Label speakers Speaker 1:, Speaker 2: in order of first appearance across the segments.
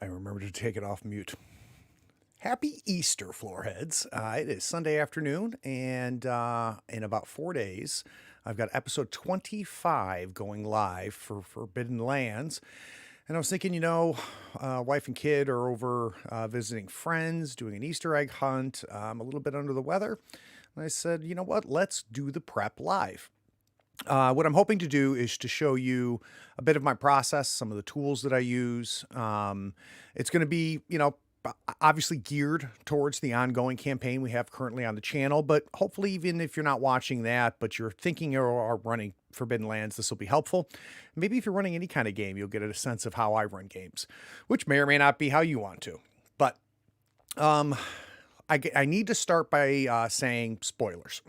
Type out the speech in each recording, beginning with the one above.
Speaker 1: I remember to take it off mute. Happy Easter, floorheads. It is Sunday afternoon, and in about 4 days, I've got episode 25 going live for Forbidden Lands. And I was thinking, wife and kid are over visiting friends, doing an Easter egg hunt. I'm a little bit under the weather. And I said, you know what? Let's do the prep live. What I'm hoping to do is to show you a bit of my process, some of the tools that I use. It's going to be, obviously geared towards the ongoing campaign we have currently on the channel, but hopefully even if you're not watching that, but you're thinking or are running Forbidden Lands, this will be helpful. Maybe if you're running any kind of game, you'll get a sense of how I run games, which may or may not be how you want to. But I need to start by saying spoilers.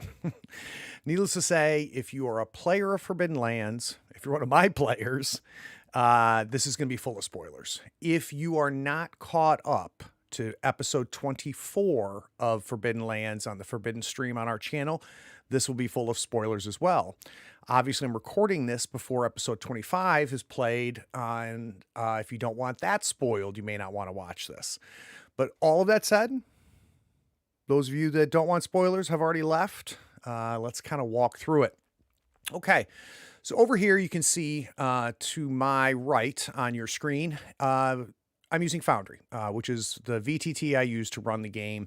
Speaker 1: Needless to say, if you are a player of Forbidden Lands, if you're one of my players, this is going to be full of spoilers. If you are not caught up to episode 24 of Forbidden Lands on the Forbidden stream on our channel, this will be full of spoilers as well. Obviously, I'm recording this before episode 25 is played, and if you don't want that spoiled, you may not want to watch this. But all of that said, those of you that don't want spoilers have already left. Let's kind of walk through it. Okay, so over here you can see to my right on your screen, I'm using Foundry, which is the VTT I use to run the game.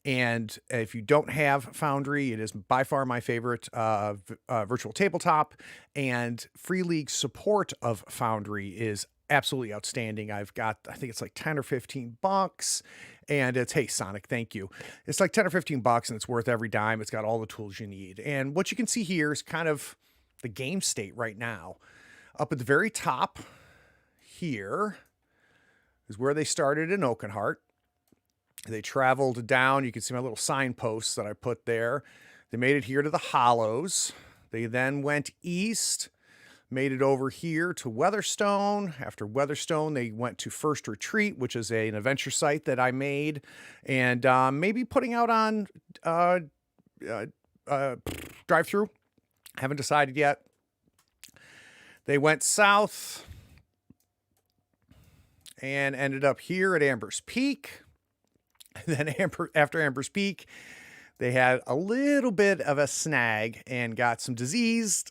Speaker 1: And if you don't have Foundry, it is by far my favorite virtual tabletop. And Free League support of Foundry is absolutely outstanding. I've got, I think it's like 10 or 15 bucks. And it's, hey, Sonic, thank you. It's like 10 or 15 bucks and it's worth every dime. It's got all the tools you need. And what you can see here is kind of the game state right now. Up at the very top here is where they started in Oakenheart. They traveled down. You can see my little signposts that I put there. They made it here to the Hollows. They then went east, made it over here to Weatherstone. After Weatherstone, they went to First Retreat, which is an adventure site that I made, and maybe putting out on drive-through. Haven't decided yet. They went south and ended up here at Amber's Peak. Then after Amber's Peak, they had a little bit of a snag and got some disease,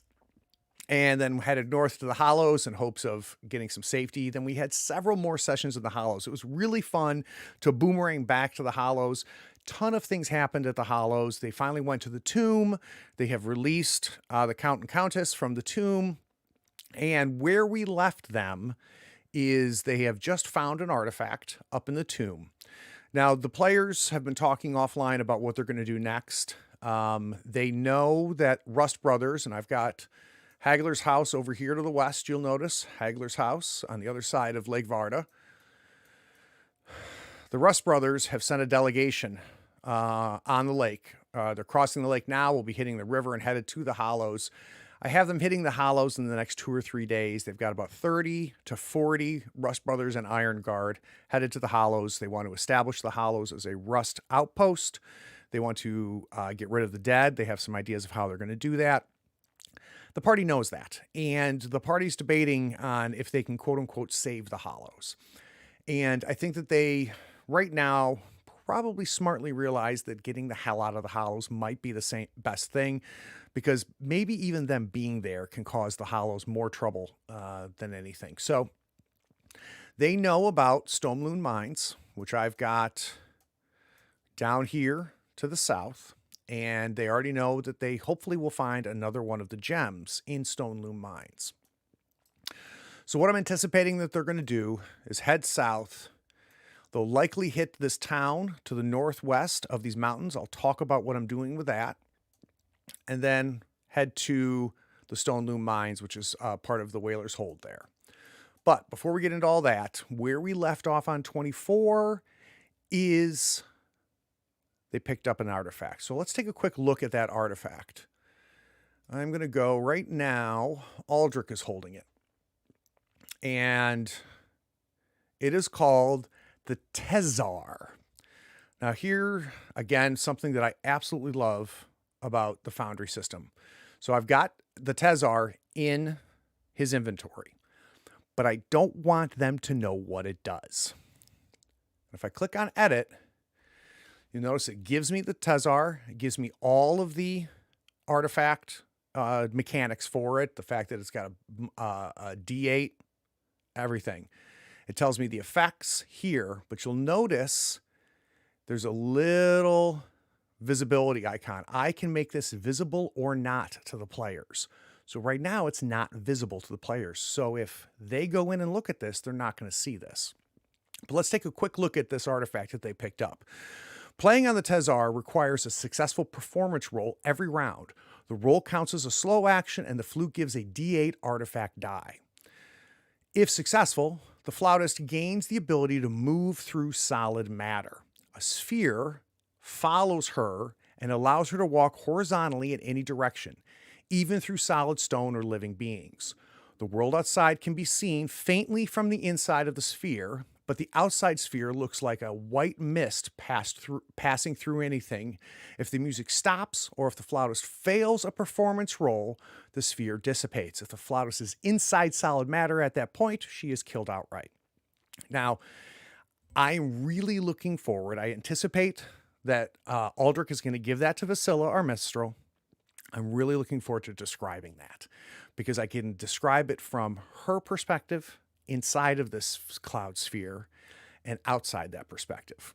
Speaker 1: and then headed north to the Hollows in hopes of getting some safety. Then we had several more sessions in the Hollows. It was really fun to boomerang back to the Hollows. Ton of things happened at the Hollows. They finally went to the tomb. They have released the Count and Countess from the tomb. And where we left them is they have just found an artifact up in the tomb. Now, the players have been talking offline about what they're going to do next. They know that Rust Brothers, and I've got Hagler's house over here to the west, you'll notice. Hagler's house on the other side of Lake Varda. The Rust Brothers have sent a delegation on the lake. They're crossing the lake now. We'll be hitting the river and headed to the Hollows. I have them hitting the Hollows in the next 2 or 3 days. They've got about 30 to 40 Rust Brothers and Iron Guard headed to the Hollows. They want to establish the Hollows as a Rust outpost. They want to get rid of the dead. They have some ideas of how they're going to do that. The party knows that. And the party's debating on if they can, quote unquote, save the Hollows. And I think that they, right now, probably smartly realize that getting the hell out of the Hollows might be the best thing, because maybe even them being there can cause the Hollows more trouble than anything. So they know about Stoneloon Mines, which I've got down here to the south, and they already know that they hopefully will find another one of the gems in Stoneloon Mines. So what I'm anticipating that they're going to do is head south. They'll likely hit this town to the northwest of these mountains. I'll talk about what I'm doing with that. And then head to the Stoneloon Mines, which is part of the Whaler's Hold there. But before we get into all that, where we left off on 24 is they picked up an artifact. So let's take a quick look at that artifact. I'm going to go right now. Aldrich is holding it. And it is called the Tezar. Now here, again, something that I absolutely love about the Foundry system. So I've got the Tezar in his inventory, but I don't want them to know what it does. If I click on edit, you'll notice it gives me the Tezar. It gives me all of the artifact mechanics for it. The fact that it's got a D8, everything. It tells me the effects here, but you'll notice there's a little visibility icon. I can make this visible or not to the players. So right now it's not visible to the players. So if they go in and look at this, they're not going to see this. But let's take a quick look at this artifact that they picked up. Playing on the Tezar requires a successful performance roll every round. The roll counts as a slow action, and the flute gives a D8 artifact die. If successful, the flautist gains the ability to move through solid matter. A sphere follows her and allows her to walk horizontally in any direction, even through solid stone or living beings. The world outside can be seen faintly from the inside of the sphere, but the outside sphere looks like a white mist passing through anything. If the music stops or if the flautist fails a performance roll, the sphere dissipates. If the flautist is inside solid matter at that point, she is killed outright. Now, I'm really looking forward. I anticipate that Aldrich is going to give that to Vasilla, our minstrel. I'm really looking forward to describing that because I can describe it from her perspective inside of this cloud sphere and outside that perspective.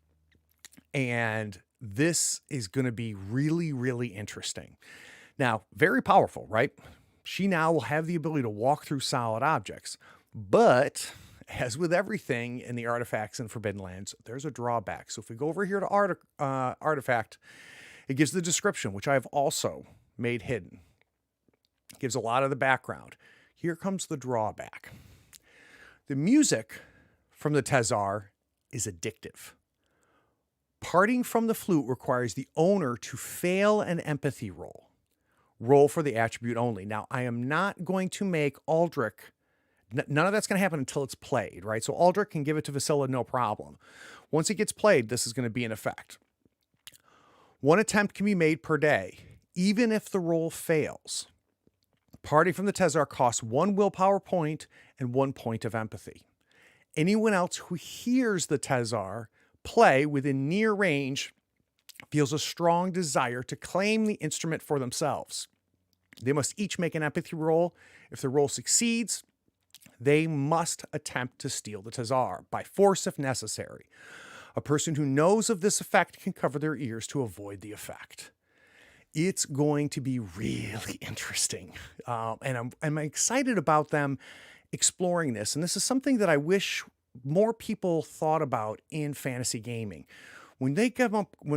Speaker 1: And this is going to be really, really interesting. Now, very powerful, right? She now will have the ability to walk through solid objects, but as with everything in the artifacts and Forbidden Lands, there's a drawback. So if we go over here to artifact, it gives the description, which I have also made hidden. It gives a lot of the background. Here comes the drawback. The music from the Tezar is addictive. Parting from the flute requires the owner to fail an empathy roll. Roll for the attribute only. Now, I am not going to make Aldrich, none of that's going to happen until it's played, right? So Aldrich can give it to Vasilla, no problem. Once it gets played, this is going to be in effect. One attempt can be made per day, even if the roll fails. Parting from the Tezar costs 1 willpower point and 1 point of empathy. Anyone else who hears the Tezar play within near range feels a strong desire to claim the instrument for themselves. They must each make an empathy roll. If the roll succeeds, they must attempt to steal the Tezar, by force if necessary. A person who knows of this effect can cover their ears to avoid the effect. It's going to be really interesting. And I'm excited about them exploring this. And this is something that I wish more people thought about in fantasy gaming. When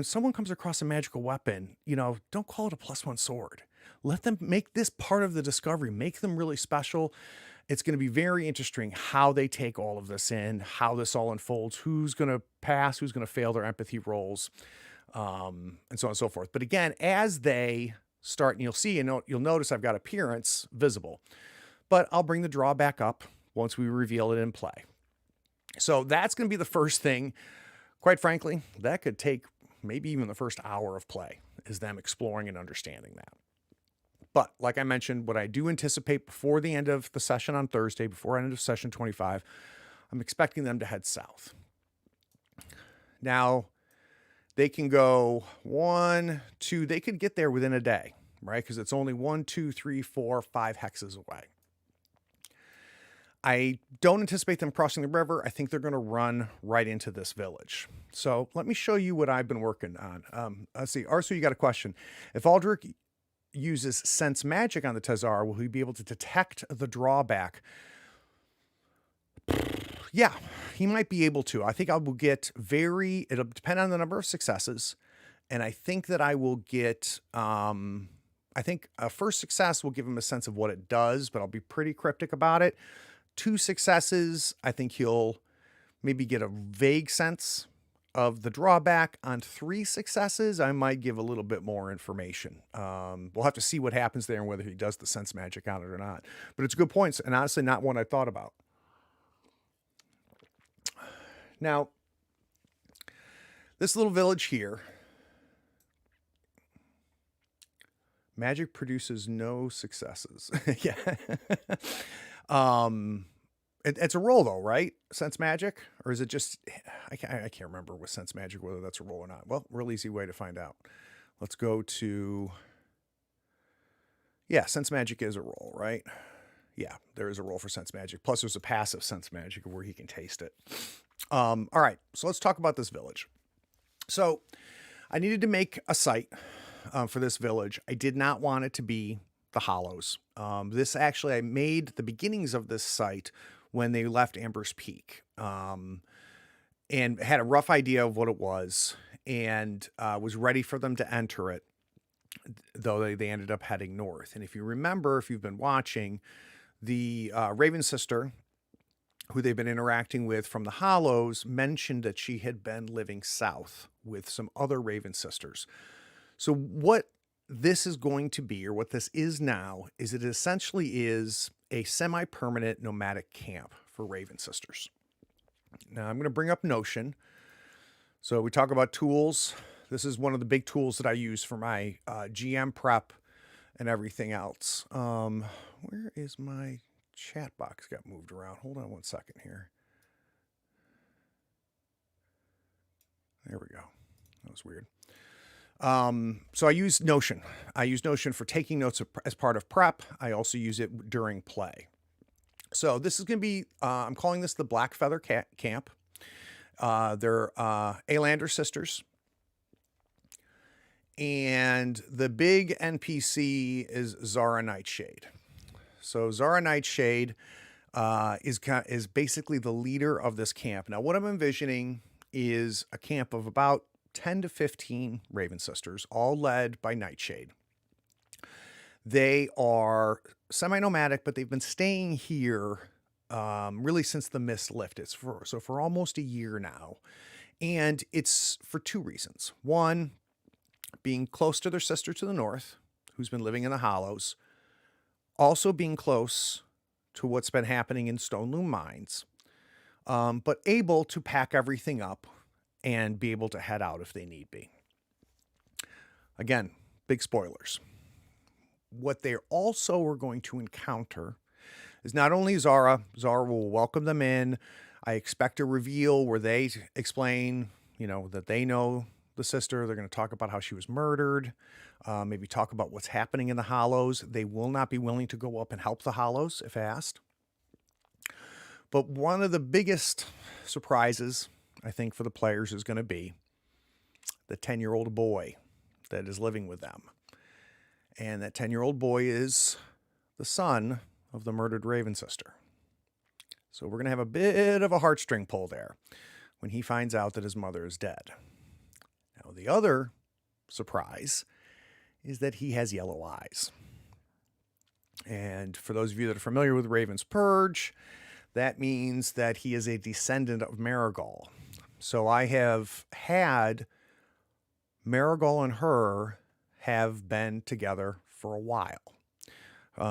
Speaker 1: someone comes across a magical weapon, don't call it a +1 sword. Let them make this part of the discovery, make them really special. It's going to be very interesting how they take all of this in, how this all unfolds, who's going to pass, who's going to fail their empathy rolls. And so on and so forth. But again, as they start, and you'll notice I've got appearance visible, but I'll bring the draw back up once we reveal it in play. So that's going to be the first thing. Quite frankly, that could take maybe even the first hour of play, is them exploring and understanding that. But like I mentioned, what I do anticipate before the end of the session on Thursday, before end of session 25, I'm expecting them to head south. Now, they can go 1, 2, they could get there within a day, right? Because it's only 1, 2, 3, 4, 5 hexes away. I don't anticipate them crossing the river. I think they're going to run right into this village. So let me show you what I've been working on. Let's see. Arsu, you got a question. If Aldrich uses sense magic on the Tezar, will he be able to detect the drawback? Yeah, he might be able to. I think I will get it'll depend on the number of successes. And I think that I will get, I think a first success will give him a sense of what it does, but I'll be pretty cryptic about it. 2 successes, I think he'll maybe get a vague sense of the drawback. On 3 successes, I might give a little bit more information. We'll have to see what happens there and whether he does the sense magic on it or not. But it's a good point, and honestly not one I thought about. Now, this little village here, magic produces no successes. Yeah. It's a roll though, right? Sense magic, or is it just? I can't remember with sense magic whether that's a roll or not. Well, real easy way to find out. Let's go to. Yeah, sense magic is a roll, right? Yeah, there is a roll for sense magic. Plus, there's a passive sense magic where he can taste it. All right, so let's talk about this village. So, I needed to make a site for this village. I did not want it to be the Hollows. This actually, I made the beginnings of this site when they left Amber's Peak, and had a rough idea of what it was, and was ready for them to enter it, though they ended up heading north. And if you remember, if you've been watching, the Raven sister, who they've been interacting with from the Hollows, mentioned that she had been living south with some other Raven sisters. So what this is going to be, or what this is now, is it essentially is a semi-permanent nomadic camp for Raven sisters. Now I'm going to bring up Notion. So we talk about tools. This is one of the big tools that I use for my GM prep and everything else. Where is my chat box? Got moved around. Hold on one second here. There we go. That was weird. So I use Notion. I use Notion for taking notes as part of prep. I also use it during play. So this is going to be, I'm calling this the Black Feather Camp. They're Alander sisters. And the big NPC is Zara Nightshade. So Zara Nightshade is basically the leader of this camp. Now, what I'm envisioning is a camp of about 10 to 15 Raven sisters, all led by Nightshade. They are semi-nomadic, but they've been staying here really since the mist lifted. So for almost a year now. And it's for two reasons. One, being close to their sister to the north, who's been living in the Hollows. Also being close to what's been happening in Stone Loom Mines. But able to pack everything up and be able to head out if they need be. Again, big spoilers. What they also are going to encounter is not only Zara will welcome them in. I expect a reveal where they explain, that they know the sister. They're going to talk about how she was murdered, maybe talk about what's happening in the Hollows. They will not be willing to go up and help the Hollows if asked. But one of the biggest surprises, I think, for the players is going to be the 10-year-old boy that is living with them. And that 10-year-old boy is the son of the murdered Raven sister. So we're going to have a bit of a heartstring pull there when he finds out that his mother is dead. Now, the other surprise is that he has yellow eyes. And for those of you that are familiar with Raven's Purge, that means that he is a descendant of Marigal. So I have had Marigal and her have been together for a while,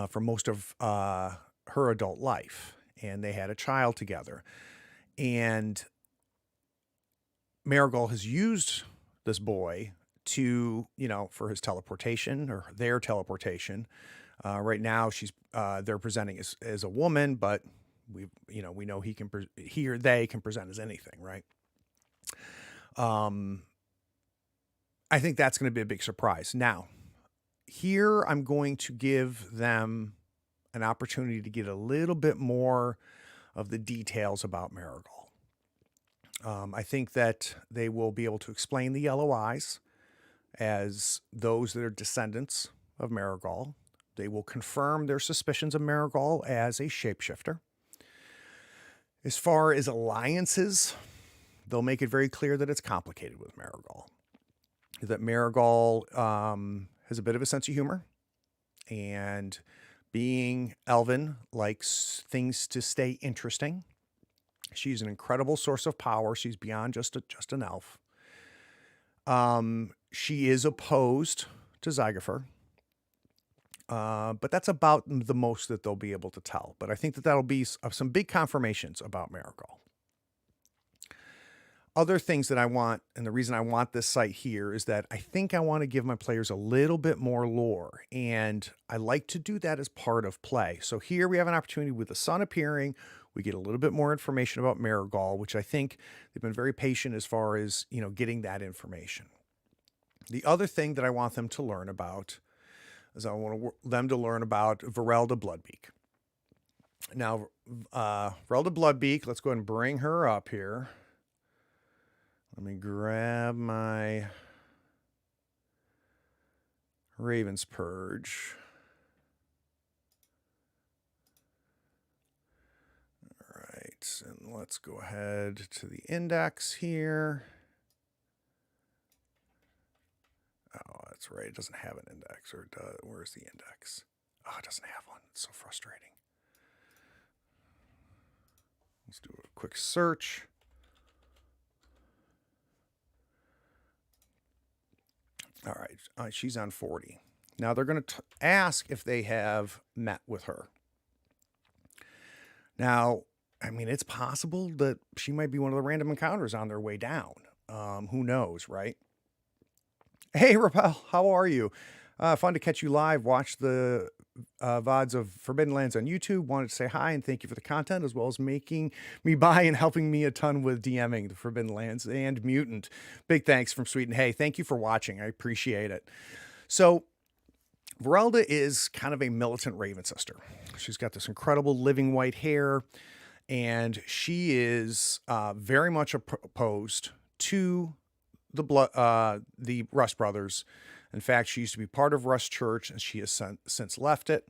Speaker 1: for most of her adult life. And they had a child together. And Marigal has used this boy to, for his teleportation or their teleportation. Right now, they're presenting as a woman, but we know he or they can present as anything, right? I think that's going to be a big surprise. Now, here I'm going to give them an opportunity to get a little bit more of the details about Marigal. I think that they will be able to explain the yellow eyes as those that are descendants of Marigal. They will confirm their suspicions of Marigal as a shapeshifter. As far as alliances, they'll make it very clear that it's complicated with Marigal. That Marigal has a bit of a sense of humor, and being Elven likes things to stay interesting. She's an incredible source of power. She's beyond just an elf. She is opposed to Zygofer. But that's about the most that they'll be able to tell. But I think that'll be some big confirmations about Marigal. Other things that I want, and the reason I want this site here, is that I think I want to give my players a little bit more lore, and I like to do that as part of play. So here we have an opportunity with the sun appearing. We get a little bit more information about Marigold, which I think they've been very patient as far as, getting that information. The other thing that I want them to learn about is I want them to learn about Varelda Bloodbeak. Now, Varelda Bloodbeak, let's go ahead and bring her up here. Let me grab my Ravens Purge. All right, and let's go ahead to the index here. Oh, that's right. It doesn't have an index, or where's the index? Oh, it doesn't have one. It's so frustrating. Let's do a quick search. All right, she's on 40. Now they're going to ask if they have met with her. Now, I mean, it's possible that she might be one of the random encounters on their way down. Who knows, right? Hey, Rappel, how are you? Fun to catch you live. Watch the VODs of Forbidden Lands on YouTube. Wanted to say hi and thank you for the content, as well as making me buy and helping me a ton with DMing the Forbidden Lands and Mutant. Big thanks from Sweden. Hey, thank you for watching. I appreciate it. So, Varelda is kind of a militant Raven sister. She's got this incredible living white hair, and she is very much opposed to the Rust brothers. In fact, she used to be part of Rust Church, and she has since left it.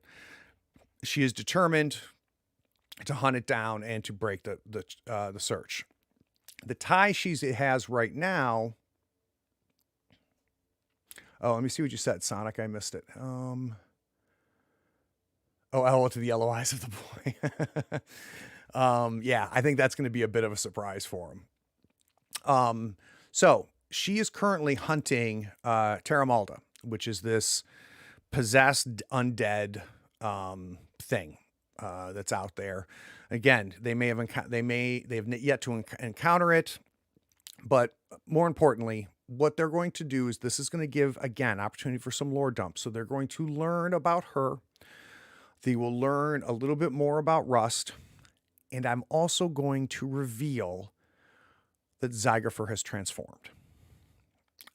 Speaker 1: She is determined to hunt it down and to break the search. The tie she has right now. Oh, let me see what you said, Sonic. I missed it. Oh, hello to the yellow eyes of the boy. Yeah, I think that's going to be a bit of a surprise for him. So she is currently hunting Terramalda, which is this possessed undead thing that's out there. Again, they have yet to encounter it, but more importantly, what they're going to do is this is going to give, again, opportunity for some lore dumps. So they're going to learn about her. They will learn a little bit more about Rust. And I'm also going to reveal that Zygerfer has transformed.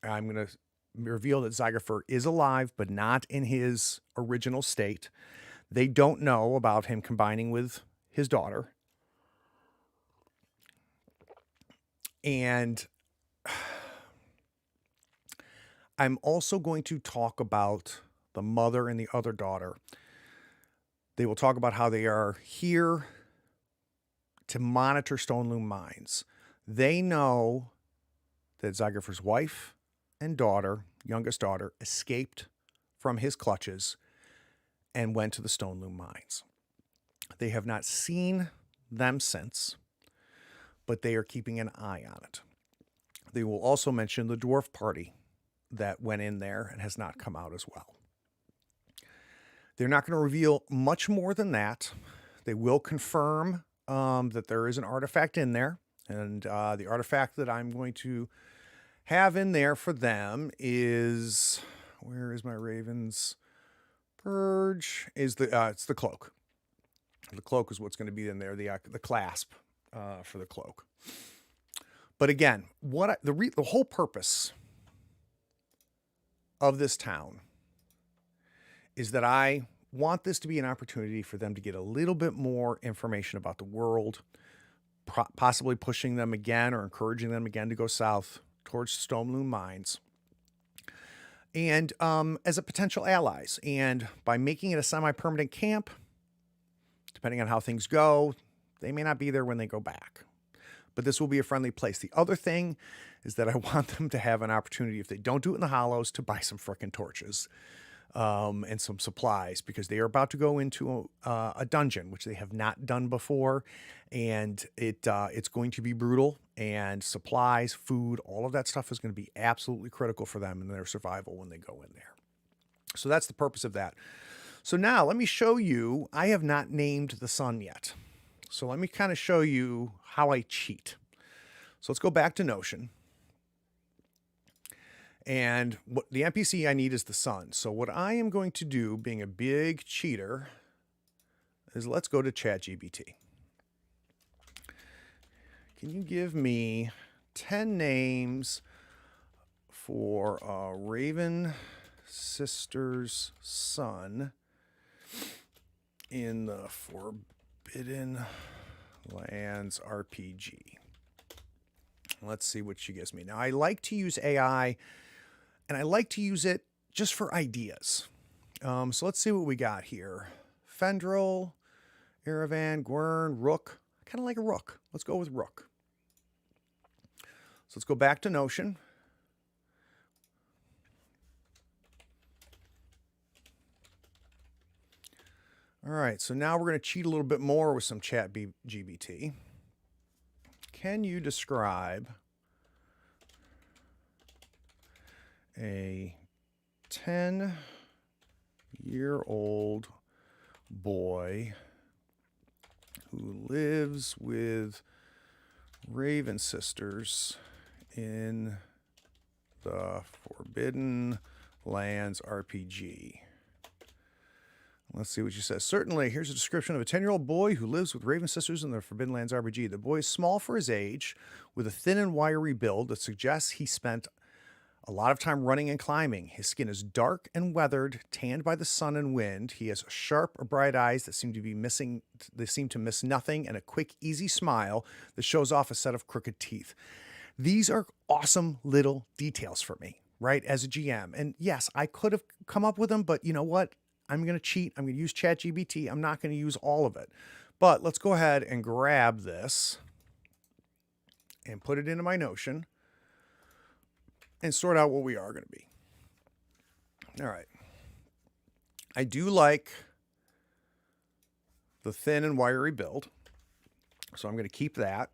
Speaker 1: I'm going to reveal that Zygerfer is alive, but not in his original state. They don't know about him combining with his daughter. And I'm also going to talk about the mother and the other daughter. They will talk about how they are here to monitor Stone Loom mines. They know that Zygerfer's wife and daughter, youngest daughter, escaped from his clutches and went to the Stone Loom mines. They have not seen them since, but they are keeping an eye on it. They will also mention the dwarf party that went in there and has not come out as well. They're not going to reveal much more than that. They will confirm that there is an artifact in there. And the artifact that I'm going to have in there for them is, where is my Ravens Purge? It's the cloak. The cloak is what's going to be in there, the clasp for the cloak. But again, the whole purpose of this town is that I want this to be an opportunity for them to get a little bit more information about the world, possibly pushing them again or encouraging them again to go south towards Stone Loom mines, and as a potential allies. And by making it a semi-permanent camp, depending on how things go, they may not be there when they go back. But this will be a friendly place. The other thing is that I want them to have an opportunity, if they don't do it in the Hollows, to buy some frickin' torches and some supplies, because they are about to go into a dungeon, which they have not done before. And it's going to be brutal, and supplies, food, all of that stuff is going to be absolutely critical for them in their survival when they go in there. So that's the purpose of that. So now let me show you, I have not named the sun yet. So let me kind of show you how I cheat. So let's go back to Notion. And what the NPC I need is the sun. So what I am going to do, being a big cheater, is let's go to ChatGPT. Can you give me 10 names for a Raven sister's son in the Forbidden Lands RPG? Let's see what she gives me. Now, I like to use AI, and I like to use it just for ideas. So let's see what we got here. Fendril, Erevan, Gwern, Rook. I kind of like a Rook. Let's go with Rook. So let's go back to Notion. All right, so now we're going to cheat a little bit more with some chat GBT. Can you describe a 10-year-old boy who lives with Raven sisters in the Forbidden Lands RPG? Let's see what she says. Certainly, here's a description of a 10-year-old boy who lives with Raven sisters in the Forbidden Lands RPG. The boy is small for his age, with a thin and wiry build that suggests he spent a lot of time running and climbing. His skin is dark and weathered, tanned by the sun and wind. He has sharp, bright eyes that seem to miss nothing, and a quick, easy smile that shows off a set of crooked teeth. These are awesome little details for me, right, as a GM. And yes, I could have come up with them, but you know what? I'm going to cheat. I'm going to use ChatGPT. I'm not going to use all of it. But let's go ahead and grab this and put it into my Notion and sort out what we are going to be. All right. I do like the thin and wiry build, so I'm going to keep that.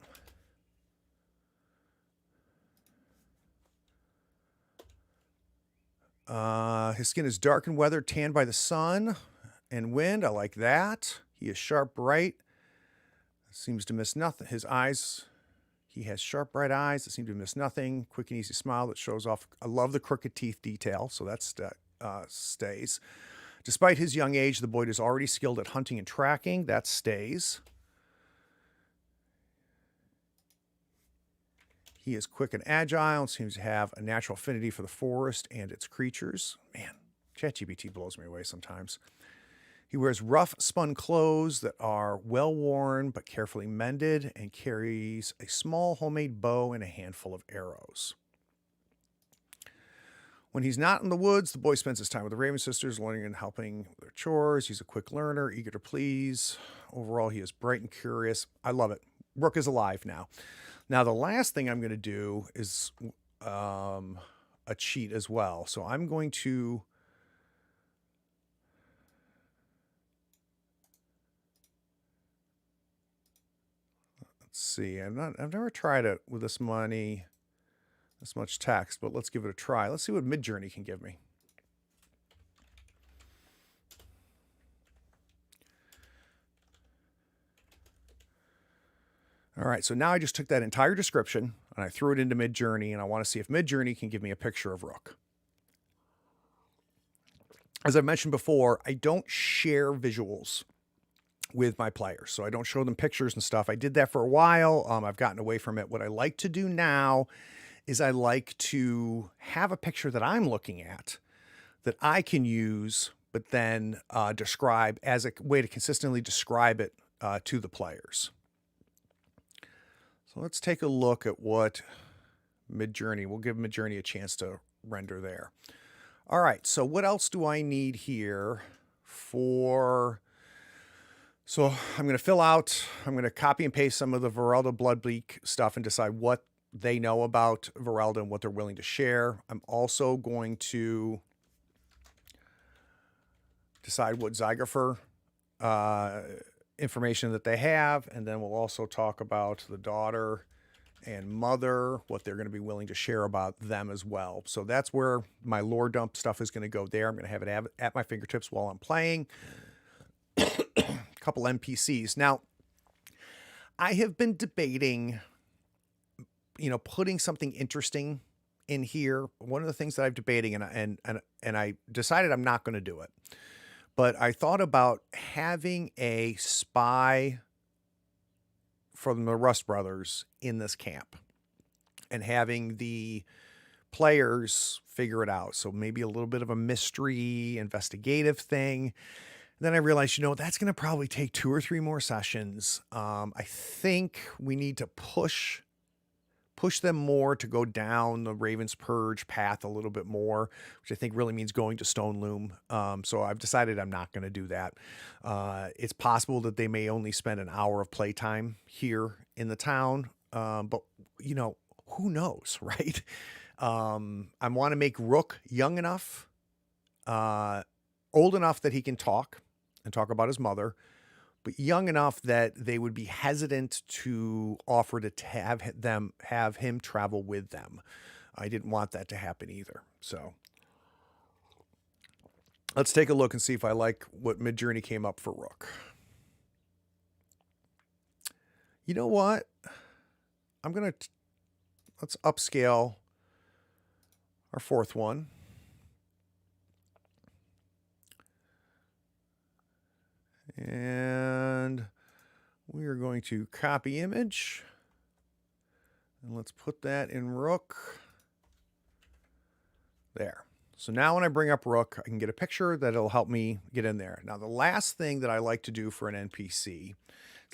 Speaker 1: His skin is dark and weathered, tanned by the sun and wind. I like that. He is sharp, bright. Seems to miss nothing. He has sharp, bright eyes that seem to miss nothing. Quick and easy smile that shows off. I love the crooked teeth detail, so that stays. Despite his young age, the boy is already skilled at hunting and tracking. That stays. He is quick and agile and seems to have a natural affinity for the forest and its creatures. Man, ChatGPT blows me away sometimes. He wears rough spun clothes that are well worn but carefully mended, and carries a small homemade bow and a handful of arrows. When he's not in the woods, the boy spends his time with the Raven sisters, learning and helping with their chores. He's a quick learner, eager to please. Overall, he is bright and curious. I love it. Rook is alive now. Now, the last thing I'm going to do is a cheat as well. So I'm going to let's see. I've never tried it with this much text, but let's give it a try. Let's see what Midjourney can give me. All right, so now I just took that entire description and I threw it into Midjourney, and I want to see if Midjourney can give me a picture of Rook. As I've mentioned before, I don't share visuals with my players, so I don't show them pictures and stuff. I did that for a while. I've gotten away from it. What I like to do now is I like to have a picture that I'm looking at that I can use, but then describe as a way to consistently describe it to the players. So let's take a look at what Midjourney, we'll give Midjourney a chance to render there. All right, so what else do I need here for, so I'm going to copy and paste some of the Verelda Bloodbleak stuff and decide what they know about Verelda and what they're willing to share. I'm also going to decide what Zygerfer information that they have, and then we'll also talk about the daughter and mother, what they're going to be willing to share about them as well. So that's where my lore dump stuff is going to go there. I'm going to have it at my fingertips while I'm playing. A couple NPCs. Now, I have been debating, putting something interesting in here. One of the things that I'm debating, and I decided I'm not going to do it, but I thought about having a spy from the Rust Brothers in this camp and having the players figure it out. So maybe a little bit of a mystery, investigative thing. Then I realized, that's going to probably take 2 or 3 more sessions. I think we need to push them more to go down the Raven's Purge path a little bit more, which I think really means going to Stone Loom. So I've decided I'm not going to do that. It's possible that they may only spend an hour of playtime here in the town. But who knows, right? I want to make Rook young enough, old enough that he can talk and talk about his mother, but young enough that they would be hesitant to offer to have him travel with them. I didn't want that to happen either. So let's take a look and see if I like what Midjourney came up for Rook. You know what? Let's upscale our 4th one. And we are going to copy image. And let's put that in Rook. There. So now when I bring up Rook, I can get a picture that'll help me get in there. Now, the last thing that I like to do for an NPC is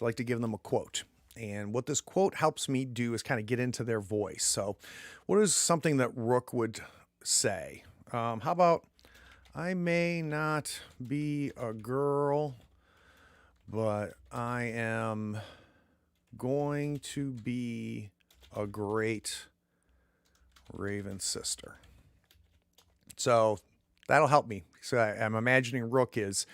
Speaker 1: I like to give them a quote. And what this quote helps me do is kind of get into their voice. So what is something that Rook would say? How about, I may not be a girl, but I am going to be a great Raven sister. So that'll help me. So I'm imagining Rook is,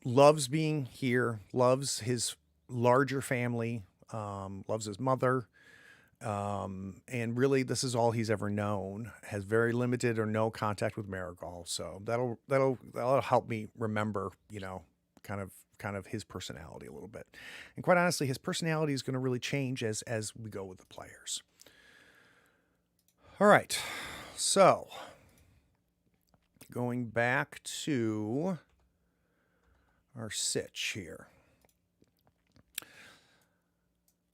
Speaker 1: loves being here, loves his larger family, loves his mother. And really this is all he's ever known, has very limited or no contact with Marigold. So that'll help me remember, kind of his personality a little bit. And quite honestly, his personality is going to really change as we go with the players. All right. So going back to our sitch here.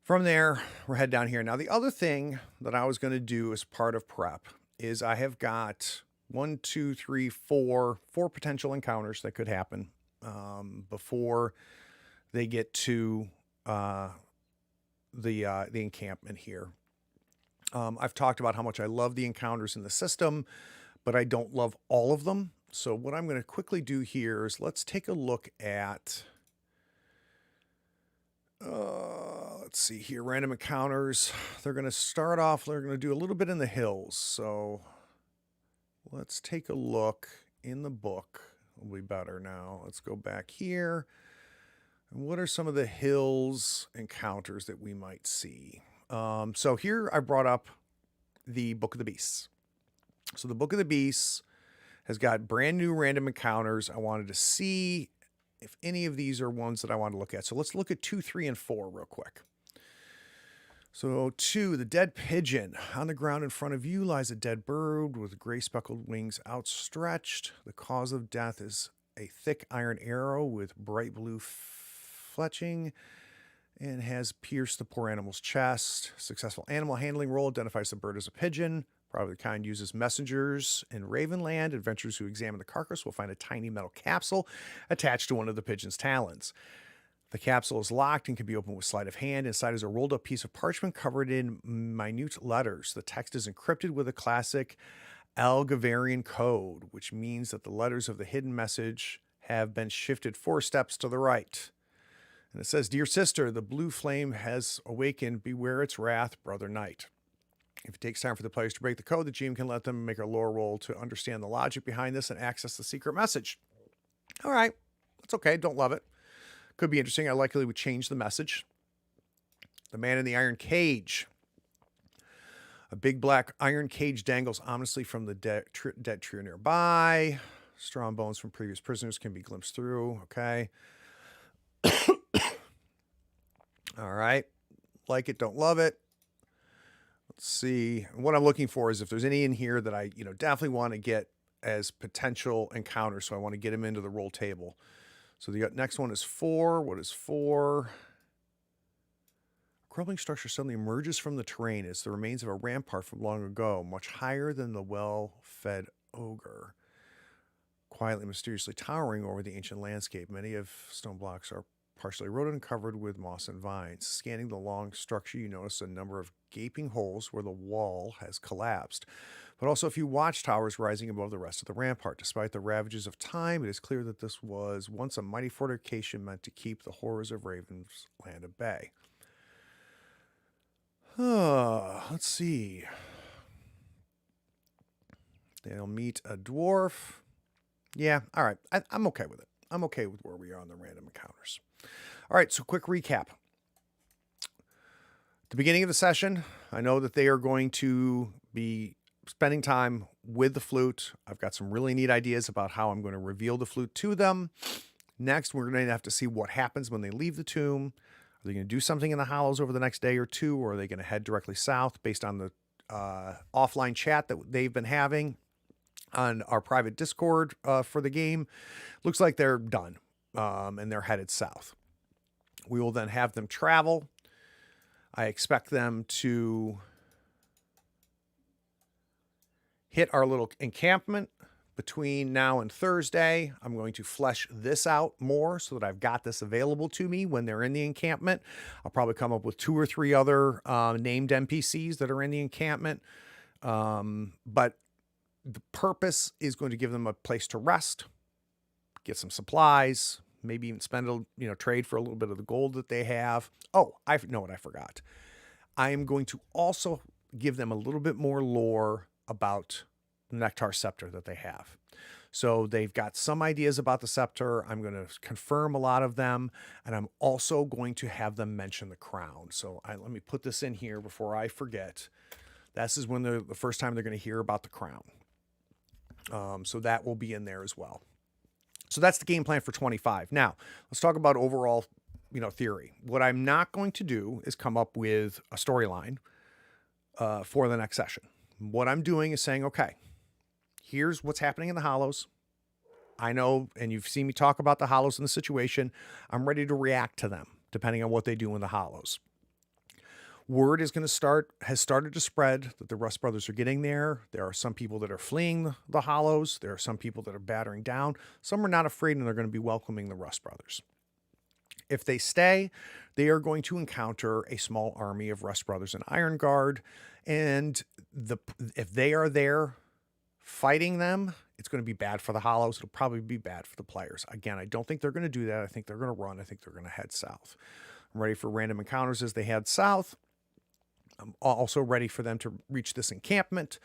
Speaker 1: From there, we're head down here. Now, the other thing that I was going to do as part of prep is I have got 1, 2, 3, 4 potential encounters that could happen before they get to the encampment here. I've talked about how much I love the encounters in the system, but I don't love all of them. So what I'm going to quickly do here is let's take a look at, let's see here, random encounters. They're going to start off, they're going to do a little bit in the hills. So let's take a look in the book. It'll be better now. Let's go back here. And what are some of the hills encounters that we might see? So here I brought up the Book of the Beasts. So the Book of the Beasts has got brand new random encounters. I wanted to see if any of these are ones that I want to look at. So let's look at 2, 3, and 4 real quick. So 2, the dead pigeon. On the ground in front of you lies a dead bird with gray speckled wings outstretched. The cause of death is a thick iron arrow with bright blue fletching and has pierced the poor animal's chest. Successful animal handling roll identifies the bird as a pigeon. Probably the kind uses messengers in Ravenland. Adventurers who examine the carcass will find a tiny metal capsule attached to one of the pigeon's talons. The capsule is locked and can be opened with sleight of hand. Inside is a rolled up piece of parchment covered in minute letters. The text is encrypted with a classic Algavarian code, which means that the letters of the hidden message have been shifted 4 steps to the right. And it says, "Dear sister, the blue flame has awakened. Beware its wrath, brother knight." If it takes time for the players to break the code, the GM can let them make a lore roll to understand the logic behind this and access the secret message. All right, that's okay. Don't love it. Could be interesting. I likely would change the message. The man in the iron cage. A big black iron cage dangles ominously from the dead tree nearby. Strong bones from previous prisoners can be glimpsed through. Okay. All right. Like it, don't love it. Let's see. What I'm looking for is if there's any in here that I, definitely want to get as potential encounters. So I want to get them into the roll table. So the next one is 4. What is 4? crumbling structure suddenly emerges from the terrain. It's the remains of a rampart from long ago, much higher than the well-fed ogre, quietly, mysteriously towering over the ancient landscape. Many of stone blocks are partially eroded and covered with moss and vines. Scanning the long structure, you notice a number of gaping holes where the wall has collapsed, but also a few watchtowers rising above the rest of the rampart. Despite the ravages of time, it is clear that this was once a mighty fortification meant to keep the horrors of Raven's Land at bay. Let's see. They'll meet a dwarf. Yeah, all right. I'm okay with it. I'm okay with where we are on the random encounters. All right, so quick recap. At the beginning of the session, I know that they are going to be spending time with the flute. I've got some really neat ideas about how I'm going to reveal the flute to them. Next, we're going to have to see what happens when they leave the tomb. Are they going to do something in the Hollows over the next day or two, or are they going to head directly south based on the offline chat that they've been having on our private Discord for the game? Looks like they're done, and they're headed south. We will then have them travel. I expect them to hit our little encampment between now and Thursday. I'm going to flesh this out more so that I've got this available to me when they're in the encampment. I'll probably come up with 2 or 3 other named NPCs that are in the encampment. But the purpose is going to give them a place to rest, get some supplies, maybe even spend trade for a little bit of the gold that they have. Oh, I know what I forgot. I am going to also give them a little bit more lore about the Nectar Scepter that they have. So they've got some ideas about the scepter. I'm going to confirm a lot of them, and I'm also going to have them mention the crown. So let me put this in here before I forget. This is when the first time they're going to hear about the crown. So that will be in there as well. So that's the game plan for 25. Now, let's talk about overall, theory. What I'm not going to do is come up with a storyline for the next session. What I'm doing is saying, okay, here's what's happening in the Hollows. I know, and you've seen me talk about the Hollows in the situation. I'm ready to react to them, depending on what they do in the Hollows. Word has started to spread that the Rust brothers are getting there. There are some people that are fleeing the Hollows. There are some people that are battering down. Some are not afraid, and they're going to be welcoming the Rust brothers. If they stay, they are going to encounter a small army of Rust brothers and Iron Guard. And if they are there fighting them, it's going to be bad for the Hollows. It'll probably be bad for the players. Again, I don't think they're going to do that. I think they're going to run. I think they're going to head south. I'm ready for random encounters as they head south. I'm also ready for them to reach this encampment.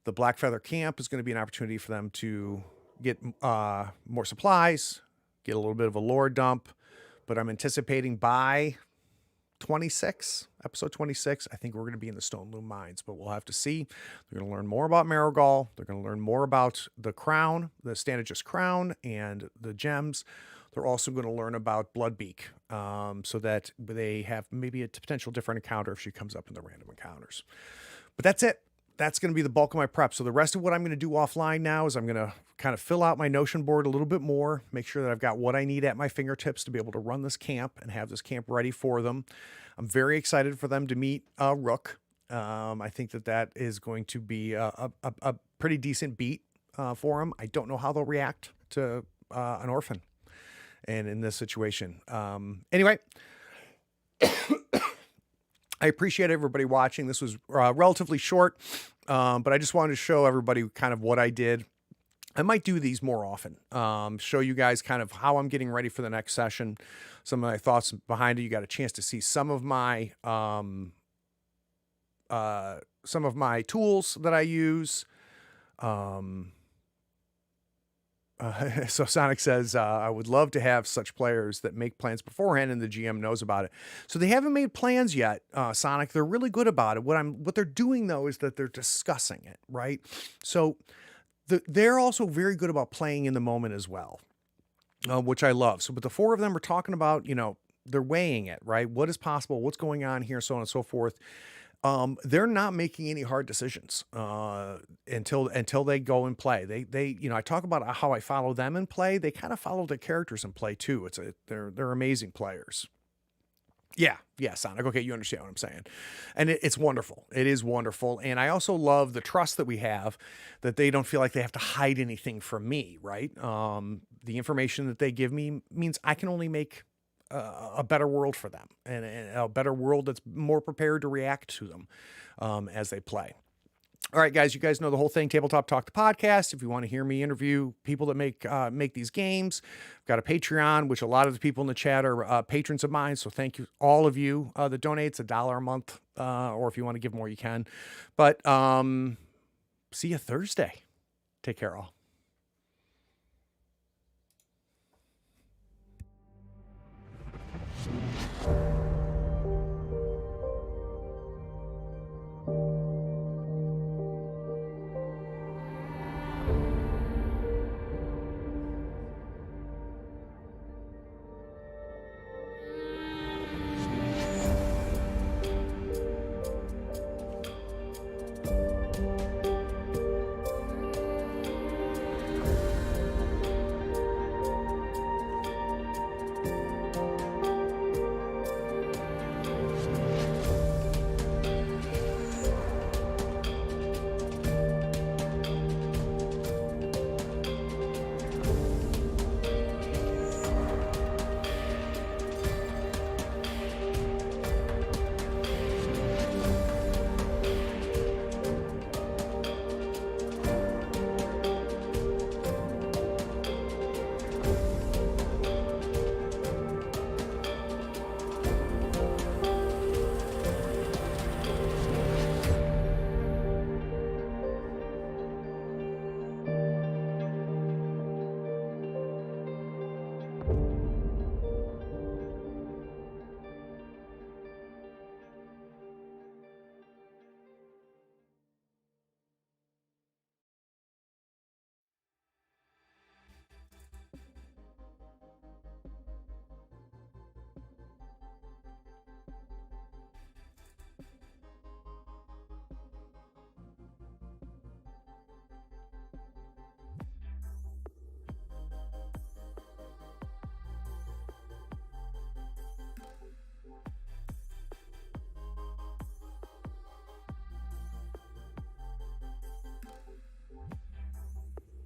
Speaker 1: The Blackfeather camp is going to be an opportunity for them to get more supplies, get a little bit of a lore dump. But I'm anticipating by episode 26, I think we're going to be in the Stone Loom Mines, but we'll have to see. They're going to learn more about Marigal. They're going to learn more about the crown, the Stanagist crown, and the gems. They're also going to learn about Bloodbeak, so that they have maybe a potential different encounter if she comes up in the random encounters. But that's it. That's going to be the bulk of my prep. So the rest of what I'm going to do offline now is I'm going to kind of fill out my Notion board a little bit more, make sure that I've got what I need at my fingertips to be able to run this camp and have this camp ready for them. I'm very excited for them to meet Rook. I think that is going to be a pretty decent beat for them. I don't know how they'll react to an orphan and in this situation. Anyway, I appreciate everybody watching. This was relatively short, but I just wanted to show everybody kind of what I did. I might do these more often, show you guys kind of how I'm getting ready for the next session, some of my thoughts behind it. You got a chance to see some of my tools that I use. So Sonic says, I would love to have such players that make plans beforehand and the GM knows about it. So they haven't made plans yet, Sonic. They're really good about it. What they're doing, though, is that they're discussing it, right? So they're also very good about playing in the moment as well, which I love. So, but the 4 of them are talking about, they're weighing it, right? What is possible? What's going on here? So on and so forth. They're not making any hard decisions until they go and play. They I talk about how I follow them in play. They kind of follow their characters in play too. They're amazing players. Yeah, Sonic. Okay, you understand what I'm saying. And it's wonderful. It is wonderful. And I also love the trust that we have, that they don't feel like they have to hide anything from me, right? The information that they give me means I can only make a better world for them, and a better world that's more prepared to react to them as they play. All right, guys, you guys know the whole thing. Tabletop Talk, the podcast. If you want to hear me interview people that make these games, I've got a Patreon, which a lot of the people in the chat are patrons of mine. So thank you, all of you that donate. It's $1 a month, or if you want to give more, you can. But see you Thursday. Take care, all.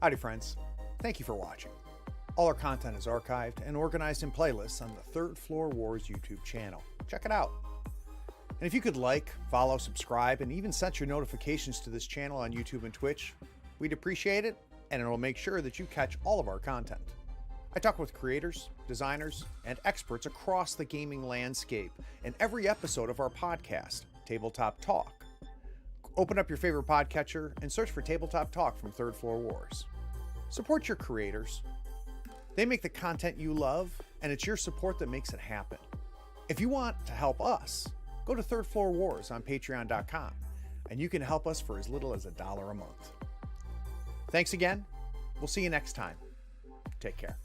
Speaker 1: Howdy, friends. Thank you for watching. All our content is archived and organized in playlists on the Third Floor Wars YouTube channel. Check it out. And if you could like, follow, subscribe, and even set your notifications to this channel on YouTube and Twitch, we'd appreciate it, and it'll make sure that you catch all of our content. I talk with creators, designers, and experts across the gaming landscape in every episode of our podcast, Tabletop Talk. Open up your favorite podcatcher and search for Tabletop Talk from Third Floor Wars. Support your creators. They make the content you love, and it's your support that makes it happen. If you want to help us, go to Third Floor Wars on patreon.com, and you can help us for as little as $1 a month. Thanks again. We'll see you next time. Take care.